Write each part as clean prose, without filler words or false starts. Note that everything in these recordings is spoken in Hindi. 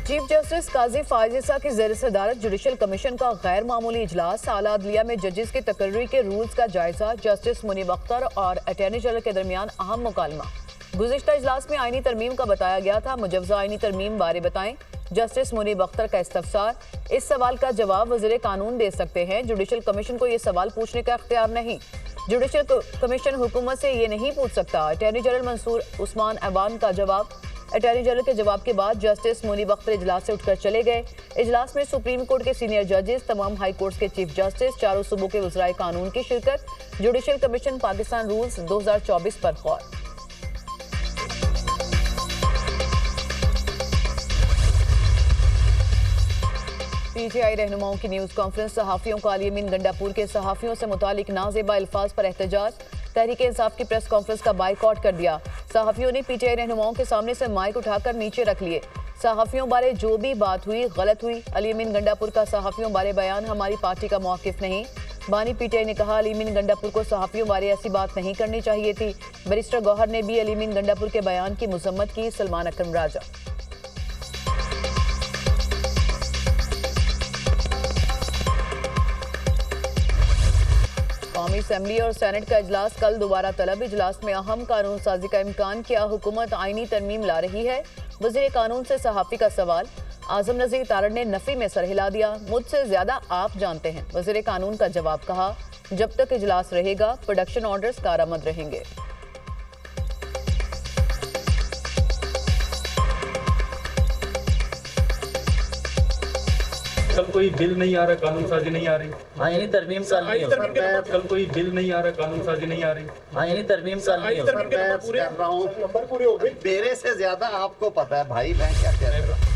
चीफ जस्टिस काजी फायजिसा की ज़ेर सदारत जुडिशल कमीशन का गैर मामूली इजलास। आला अदलिया में जजेस की तकर्री के रूल्स का जायजा। जस्टिस मुनीब अख्तर और अटॉर्नी जनरल के दरमियान अहम मुकालमा। गुज़िश्ता इजलास में आईनी तरमीम का बताया गया था। मुजव्वज़ा आईनी तरमीम बारे बताएं। जस्टिस मुनीब अख्तर का इस्तफसार। इस सवाल का जवाब वज़ीर कानून दे सकते हैं। जुडिशल कमीशन को ये सवाल पूछने का इख्तियार नहीं। जुडिशल कमीशन हुकूमत से ये नहीं पूछ सकता। अटॉर्नी जनरल मंसूर उस्मान ऐवान का जवाब। अटॉर्नी जनरल के जवाब के बाद जस्टिस मुनीब अख्तर इजलास से उठकर चले गए। इजलास में सुप्रीम कोर्ट के सीनियर जजेस, तमाम हाई कोर्ट्स के चीफ जस्टिस, चारों सूबों के वज़राए कानून की शिरकत। जुडिशल कमीशन पाकिस्तान रूल्स 2024 पर गौर। पीटीआई रहनुमाओं की न्यूज़ कॉन्फ्रेंस। सहाफ़ियों का अली अमीन गंडापुर के सहाफ़ियों से मुतालिक नाज़ेबा अल्फाज पर एहतजाज। तहरीक इंसाफ की प्रेस कॉन्फ्रेंस का बाइकआउट कर दिया। सहाफ़ियों ने पीटीआई रहनुमाओं के सामने से माइक उठाकर नीचे रख लिए। सहाफ़ियों बारे जो भी बात हुई गलत हुई। अली अमीन गंडापुर का सहाफ़ियों बारे बयान हमारी पार्टी का मौक़िफ़ नहीं। बानी पीटीआई ने कहा अली अमीन गंडापुर को सहाफ़ियों बारे ऐसी बात नहीं करनी चाहिए थी। बैरिस्टर गौहर ने भी अली अमीन गंडापुर के बयान की मज़म्मत की। सलमान अकरम राजा। कौमी असम्बली और सेनेट का इजलास कल दोबारा तलब। इजलास में अहम कानून साजी का इम्कान। क्या हुकूमत आईनी तरमीम ला रही है? वज़ीर कानून से सहाफ़ी का सवाल। आज़म नज़ीर तारड़ ने नफ़ी में सर हिला दिया। मुझसे ज्यादा आप जानते हैं। वज़ीर कानून का जवाब। कहा जब तक इजलास रहेगा प्रोडक्शन ऑर्डर्स कारआमद रहेंगे। कल कोई बिल नहीं आ रहा, कानून साजी नहीं आ रही। हाँ यानी तरमीम साल नहीं हो। कल कोई बिल नहीं आ रहा, कानून साजी नहीं आ रही। हाँ यानी तरमीम साल नहीं हो। मेरे से ज्यादा आपको पता है भाई, मैं क्या कह रहा हूँ।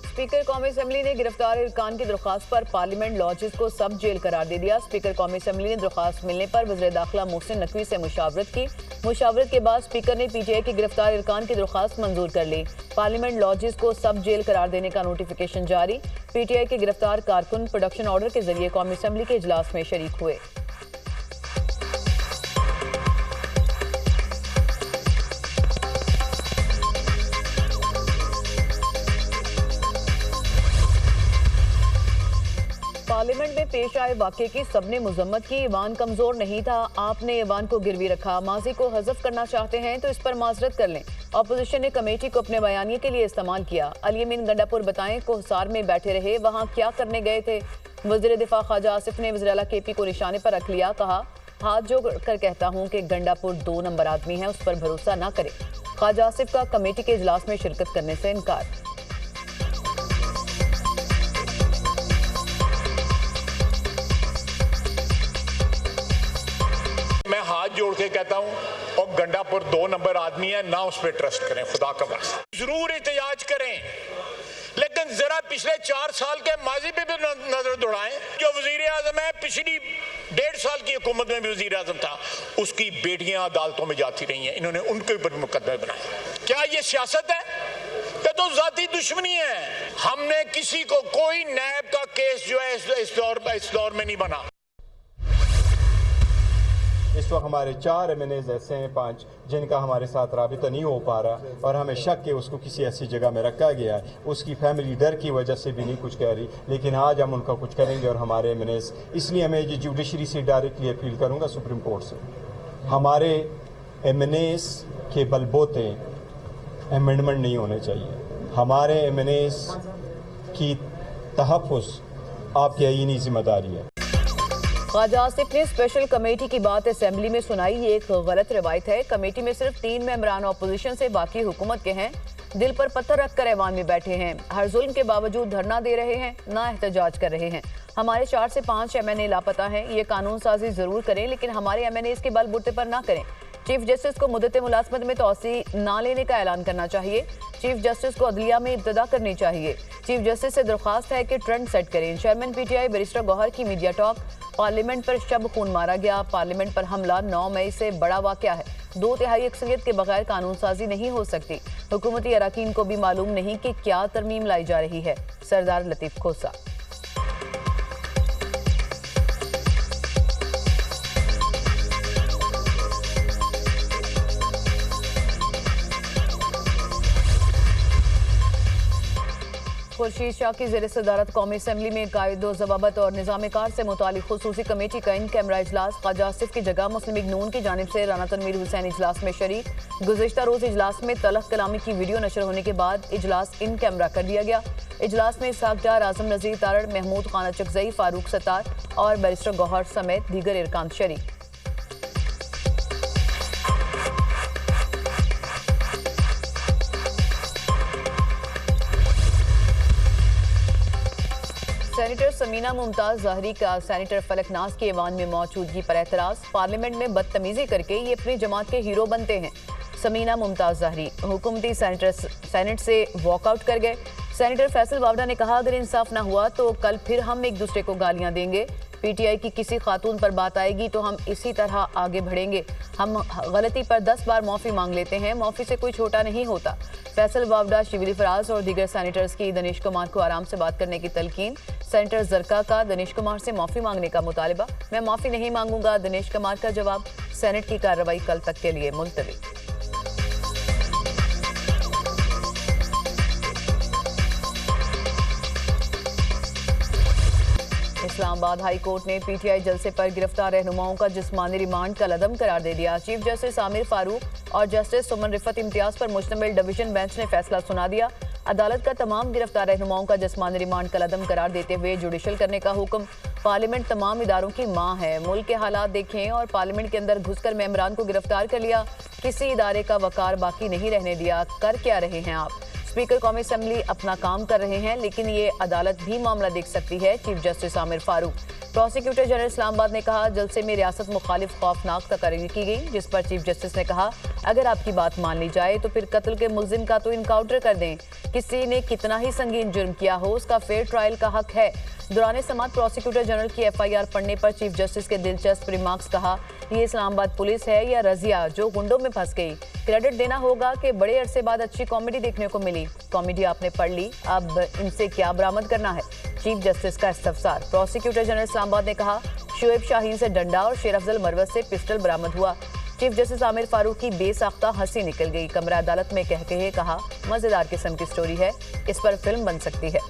स्पीकर कौमी असम्बली ने गिरफ्तार इरकान की दरख्वास्त पर पार्लियामेंट लॉजेस को सब जेल करार दे दिया। स्पीकर कौमी असम्बली ने दरख्वास्त मिलने पर वज़ीर दाखिला मोहसिन नकवी से मुशावरत की। मुशावरत के बाद स्पीकर ने पीटीआई की गिरफ्तार इरकान की दरख्वास्त मंजूर कर ली। पार्लियामेंट लॉजेस को सब जेल करार देने का नोटिफिकेशन जारी। पीटीआई के गिरफ्तार कारकुन प्रोडक्शन ऑर्डर के जरिए कौमी असम्बली के इजलास में शरीक हुए। पार्लियामेंट में पेश आए वाक़े की सबने मुजम्मत की। ईवान कमजोर नहीं था, आपने ईवान को गिरवी रखा। माजी को हज़फ करना चाहते हैं तो इस पर माजरत कर लें। अपोजिशन ने कमेटी को अपने बयानिए के लिए इस्तेमाल किया। अली अमीन गंडापुर बताएं कोहसार में बैठे रहे, वहाँ क्या करने गए थे? वज़ीर दिफा ख्वाजा आसिफ ने वज़ीर आला केपी को निशाने पर रख लिया। कहा हाथ जोड़ कर कहता हूँ कि गंडापुर 2 नंबर आदमी है, उस पर भरोसा न करें। ख्वाजा आसिफ का कमेटी के इजलास में शिरकत करने से इनकार। मैं हाथ जोड़ के कहता हूँ और गंडापुर 2 नंबर आदमी है, ना उस पर ट्रस्ट करें। खुदा का वास्ता जरूर एहतजाज करें, लेकिन जरा पिछले 4 साल के माजी पे भी नजर दौड़ाएं। जो वजीर आजम है, पिछली 1.5 साल की हुकूमत में भी वजीर आजम था, उसकी बेटियां अदालतों में जाती रही हैं। इन्होंने उनके ऊपर मुकदमे बनाए। क्या ये सियासत है? ये तो जाती दुश्मनी है। हमने किसी को कोई नैब का केस जो है इस दौर में नहीं बना। इस वक्त हमारे 4 MNAs ऐसे हैं, 5 जिनका हमारे साथ राबिता नहीं हो पा रहा और हमें शक है उसको किसी ऐसी जगह में रखा गया है। उसकी फैमिली डर की वजह से भी नहीं कुछ कह रही, लेकिन आज हम उनका कुछ करेंगे। और हमारे MNAs, इसलिए मैं ये जुडिशरी से डायरेक्टली अपील करूँगा सुप्रीम कोर्ट से, हमारे MNAs के बलबोते अमेंडमेंट नहीं होने चाहिए। हमारे MNAs की तहफ़्फ़ुज़ आपकी आईनी जिम्मेदारी है। ख्वाजा आसिफ ने स्पेशल कमेटी की बात असेंबली में सुनाई। ये एक गलत रवायत है। कमेटी में सिर्फ 3 मेंबरान अपोजिशन से, बाकी हुकूमत के हैं। दिल पर पत्थर रखकर ऐवान में बैठे हैं। हर जुल्म के बावजूद धरना दे रहे हैं, ना एहतजाज कर रहे हैं। हमारे 4 से 5 MNA लापता हैं। ये कानून साजी जरूर करें, लेकिन हमारे MNAs के बलबूते पर ना करें। चीफ जस्टिस को मुद्दत मुलाजमत में तोसी ना लेने का ऐलान करना चाहिए। चीफ जस्टिस को अदलिया में इब्तदा करनी चाहिए। चीफ जस्टिस से दरख्वास्त है कि ट्रेंड सेट करें। चेयरमैन पीटीआई बैरिस्टर गौहर की मीडिया टॉक। पार्लियामेंट पर शब खून मारा गया। पार्लियामेंट पर हमला 9 मई से बड़ा वाकया है। 2/3 अक्सरियत के बगैर कानून साजी नहीं हो सकती। हुकूमती अरकान को भी मालूम नहीं कि क्या तरमीम लाई जा रही है। सरदार लतीफ खोसा। खुर्शीद शाह की ज़ेर सदारत कौमी असम्बली में कायदो ज़वाबत और निज़ाम कार से मुतालिक खुसूसी कमेटी का इन कैमरा इजलास। ख्वाजा आसिफ की जगह मुस्लिम लीग नून की जानिब से राना तनवीर हुसैन इजलास में शरीक। गुज़िश्ता रोज़ इजलास में तलख कलामी की वीडियो नशर होने के बाद इजलास इन कैमरा कर दिया गया। इजलास में इसहाक डार, आज़म नज़ीर तारड़, महमूद खाना चकजई, फारूक सत्तार और बैरिस्टर गौहर समेत दीगर इरकान शरीक। सेनेटर समीना मुमताज ज़ाहरी का सेनेटर फलक नाज की ऐवान में मौजूदगी पर एतराज़। पार्लियामेंट में बदतमीजी करके ये अपनी जमात के हीरो बनते हैं। समीना मुमताज ज़ाहरी हुकूमती सेनेट से वॉकआउट कर गए। सेनेटर फैसल वावडा ने कहा, अगर इंसाफ ना हुआ तो कल फिर हम एक दूसरे को गालियां देंगे। पीटीआई की किसी खातून पर बात आएगी तो हम इसी तरह आगे बढ़ेंगे। हम गलती पर 10 बार माफ़ी मांग लेते हैं, माफ़ी से कोई छोटा नहीं होता। फैसल वावडा, शिबली फराज और दीगर सेनेटर्स की दनीश कुमार को आराम से बात करने की तलकीन। सेनेटर जरका का दनीश कुमार से माफ़ी मांगने का मुतालिबा। मैं माफ़ी नहीं मांगूंगा, दनीश कुमार का जवाब। सेनेट की कार्रवाई कल तक के लिए मुलतवी। इस्लामाबाद हाई कोर्ट ने पीटीआई जलसे पर गिरफ्तार रहनुमाओं का जिस्मानी रिमांड कल अदम करार दे दिया। चीफ जस्टिस आमिर फारूक और जस्टिस सुमन रिफत इम्तियाज पर मुश्तमिल डिवीजन बेंच ने फैसला सुना दिया। अदालत का तमाम गिरफ्तार रहनुमाओं का जिस्मानी रिमांड कल अदम करार देते हुए जुडिशल करने का हुक्म। पार्लियामेंट तमाम इदारों की मां है। मुल्क के हालात देखें और पार्लियामेंट के अंदर घुसकर मेंबरान को गिरफ्तार कर लिया। किसी इदारे का वकार बाकी नहीं रहने दिया। कर क्या रहे हैं आप? स्पीकर कौमी असम्बली अपना काम कर रहे हैं, लेकिन ये अदालत भी मामला देख सकती है। Chief justice Aamir Farooq. Prosecutor general Islamabad ने कहा, जलसे में रियासत मुखालिफ खौफनाक तकरीर की गई, जिस पर चीफ जस्टिस ने कहा, अगर आपकी बात मान ली जाए तो फिर कत्ल के मुल्जिम का तो इनकाउंटर कर दें। किसी ने कितना ही संगीन जुर्म किया हो, उसका फेयर ट्रायल का हक है। दौरान समात प्रोसिक्यूटर जनरल की FIR पढ़ने पर चीफ जस्टिस के दिलचस्प रिमार्क्स। कहा, ये इस्लामाबाद पुलिस है या रजिया जो गुंडों में फंस गई। क्रेडिट देना होगा कि बड़े अरसे बाद अच्छी कॉमेडी देखने को मिली। कॉमेडी आपने पढ़ ली, अब इनसे क्या बरामद करना है? चीफ जस्टिस का इस्तफसार। प्रोसिक्यूटर जनरल इस्लामाबाद ने कहा, शुएब शाहीन से डंडा और शेर अफजल मरवत से पिस्टल बरामद हुआ। चीफ जस्टिस आमिर फारूक की बेसाख्ता हंसी निकल गई। कमरा अदालत में कहा, मजेदार किस्म की स्टोरी है, इस पर फिल्म बन सकती है।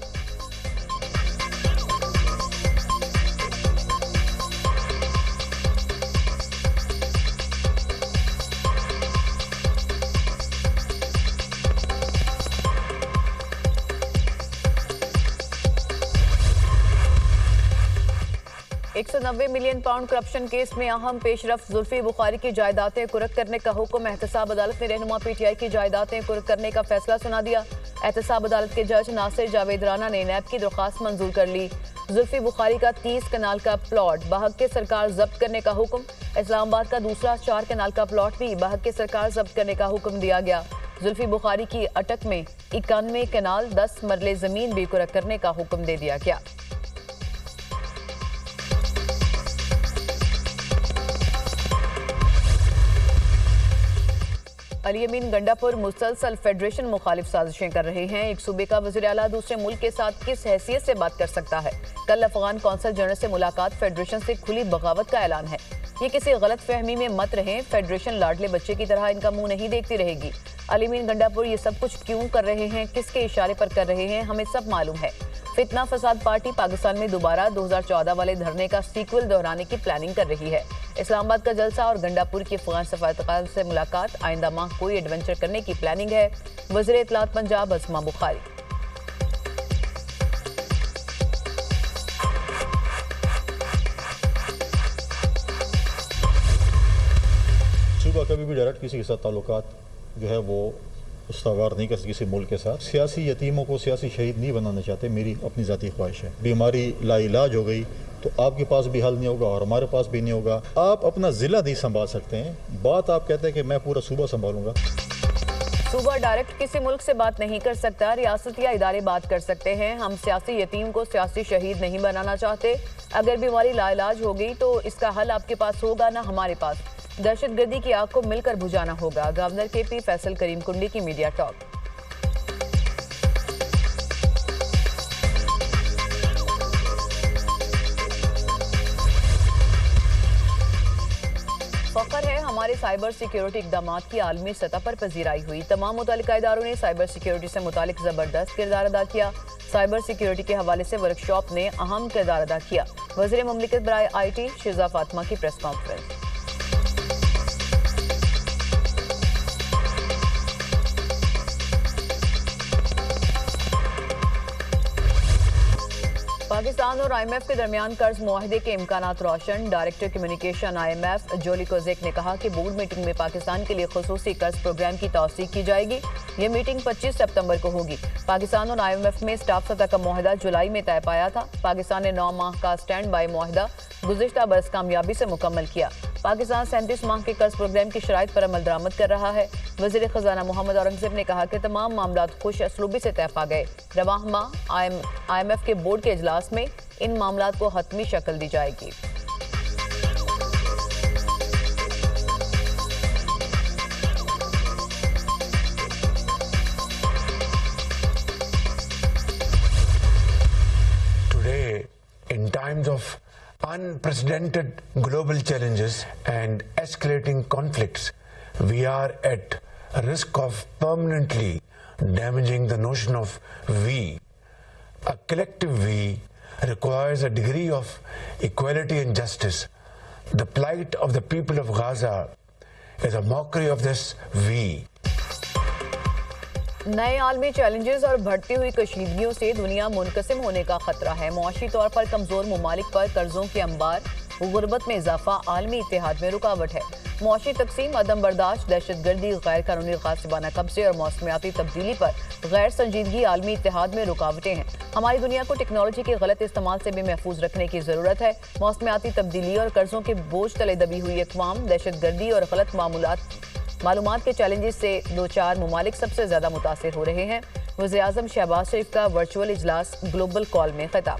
£190 मिलियन करप्शन केस में अहम पेशरफ जुल्फी बुखारी की जायदादें कुर्क करने का हुक्म। एहतसाब अदालत ने रहनुमा पीटीआई की जायदादें कुर्क करने का फैसला सुना दिया। एहतसाब अदालत के जज नासिर जावेद राना ने नैब की दरख्वास्त मंजूर कर ली। जुल्फी बुखारी का 30 कनाल का प्लॉट बहक के सरकार जब्त करने का हुक्म। इस्लामाबाद का दूसरा 4 कनाल का प्लॉट भी बहक के सरकार जब्त करने का हुक्म दिया गया। जुल्फी बुखारी की अटक में 91 कनाल 10 मरले जमीन भी कुर्क करने का हुक्म दे दिया गया। अली अमीन गंडापुर मुसलसल फेडरेशन मुखालिफ साजिशें कर रहे हैं। एक सूबे का वज़ीर आला दूसरे मुल्क के साथ किस हैसियत से बात कर सकता है? कल अफगान कौंसल जनरल से मुलाकात, फेडरेशन से खुली बगावत का ऐलान है। ये किसी गलत फहमी में मत रहें, फेडरेशन लाडले बच्चे की तरह इनका मुंह नहीं देखती रहेगी। अली अमीन गंडापुर ये सब कुछ क्यों कर रहे हैं, किसके इशारे पर कर रहे हैं, हमें सब मालूम है। फितना फसाद पार्टी पाकिस्तान में दोबारा 2014 वाले धरने का सीक्वल दोहराने की प्लानिंग कर रही है। इस्लामाबाद का जलसा और गंडापुर की अफगान सफारतकार से मुलाकात, आइंदा माह कोई एडवेंचर करने की प्लानिंग है। वज़ीर इत्तलात पंजाब अस्मा बुखारी। सूबा कभी भी डायरेक्ट किसी के साथ ताल्लुकात जो है वो उसवार नहीं कर सकते किसी मुल्क के साथ। सियासी यतीमों को सियासी शहीद नहीं बनाना चाहते, मेरी अपनी ज़ाती ख्वाहिश है। बीमारी लाइलाज हो गई तो आपके पास भी हल नहीं होगा और हमारे पास भी नहीं होगा। आप अपना ज़िला नहीं संभाल सकते हैं, बात आप कहते हैं कि मैं पूरा सूबा संभालूंगा। सूबा डायरेक्ट किसी मुल्क से बात नहीं कर सकता, रियासत या इदारे बात कर सकते हैं। हम सियासी यतीम को सियासी शहीद नहीं बनाना चाहते। अगर बीमारी लाइलाज हो गई तो इसका हल आपके पास होगा ना हमारे पास। दहशतगर्दी की आग को मिलकर बुझाना होगा। गवर्नर KP फैसल करीम कुंडी की मीडिया टॉक। फख्र है हमारे साइबर सिक्योरिटी इकदामात की आलमी सतह पर पजीराई हुई। तमाम मुतल्लिका इदारों ने साइबर सिक्योरिटी से मुतालिक जबरदस्त किरदार अदा किया। साइबर सिक्योरिटी के हवाले से वर्कशॉप ने अहम किरदार अदा किया। वज़ीर मुमलिकत बराए IT शिजा फातिमा की प्रेस कॉन्फ्रेंस। पाकिस्तान और IMF के दरमियान कर्ज मुआहदे के इम्कानात रोशन। डायरेक्टर कम्युनिकेशन IMF जोली कोजेक ने कहा कि बोर्ड मीटिंग में पाकिस्तान के लिए खुसूसी कर्ज प्रोग्राम की तौसीक की जाएगी। ये मीटिंग 25 सितंबर को होगी। पाकिस्तान और IMF में स्टाफ सतह का मुआहदा जुलाई में तय पाया था। पाकिस्तान ने 9 माह का स्टैंड बाय मुआहदा गुज़िश्ता बरस कामयाबी से मुकम्मल किया। पाकिस्तान 37 माह के कर्ज प्रोग्राम की शराइत पर अमल दरामद कर रहा है। वज़ीर ख़जाना मोहम्मद औरंगज़ेब ने कहा कि तमाम मामला खुश असलूबी से तय पा गए। रवाह माह IMF के बोर्ड के इजलास में इन मामला को हतमी शक्ल दी जाएगी। Today, in times of unprecedented global challenges and escalating conflicts, we are at a risk of permanently damaging the notion of we. A collective we requires a degree of equality and justice. The plight of the people of Gaza is a mockery of this we. नए आलमी चैलेंजेस और बढ़ती हुई कशीदगियों से दुनिया मुनकसिम होने का खतरा है। मुआशी तौर पर कमजोर ममालिक पर कर्जों के अंबार, गुर्बत में इजाफा आलमी इत्तेहाद में रुकावट है। मुआशी तकसीम, अदम बर्दाश्त, दहशतगर्दी, गैर कानूनी गासिबाना कब्जे और मौसमियाती तब्दीली पर गैर संजीदगी आलमी इत्तेहाद में रुकावटें हैं। हमारी दुनिया को टेक्नोलॉजी के गलत इस्तेमाल से भी महफूज रखने की जरूरत है। मौसमियाती तब्दीली और कर्जों के बोझ तले दबी हुई अक़वाम, दहशतगर्दी और गलत मालूमात के चैलेंजेस से 2-4 ममालिक सबसे ज्यादा मुतासिर हो रहे हैं। वज़ीर-ए-आज़म शहबाज शरीफ का वर्चुअल इजलास ग्लोबल कॉल में खिताब।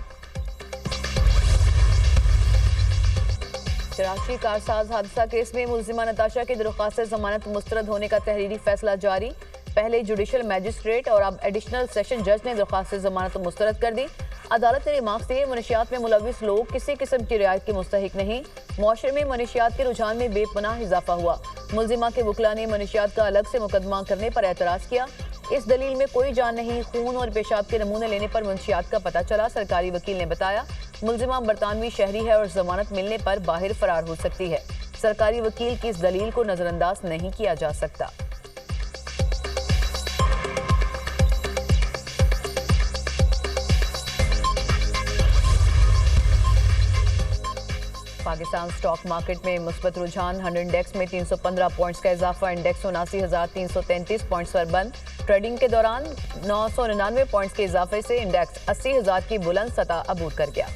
कराची कारसाज हादसा केस में मुल्जिमा नताशा की दरख्वास्त जमानत मुस्तरद होने का तहरीरी फैसला जारी। पहले जुडिशल मैजिस्ट्रेट और अब एडिशनल सेशन जज ने दरख्वास्त जमानत मुस्तरद कर दी। अदालत ने रिमार्क्स दिए, मनशियात में मुलविस लोग किसी किस्म की रियायत के मुस्तहिक नहीं। मुआशरे में मनशियात के रुझान में बेपनाह इजाफा हुआ। मुल्जिमा के वकला ने मनशियात का अलग से मुकदमा करने पर एतराज़ किया। इस दलील में कोई जान नहीं। खून और पेशाब के नमूने लेने पर मनशियात का पता चला। सरकारी वकील ने बताया मुल्जिमा बरतानवी शहरी है और जमानत मिलने पर बाहर फरार हो सकती है। सरकारी वकील की इस दलील को नजरअंदाज नहीं किया जा सकता। पाकिस्तान स्टॉक मार्केट में मुस्बत रुझान। 100 इंडेक्स में 315 पॉइंट्स का इजाफा। इंडेक्स 79,333 पॉइंट्स पर बंद। ट्रेडिंग के दौरान 999 पॉइंट्स के इजाफे से इंडेक्स 80,000 की बुलंद सतह अबूर कर गया।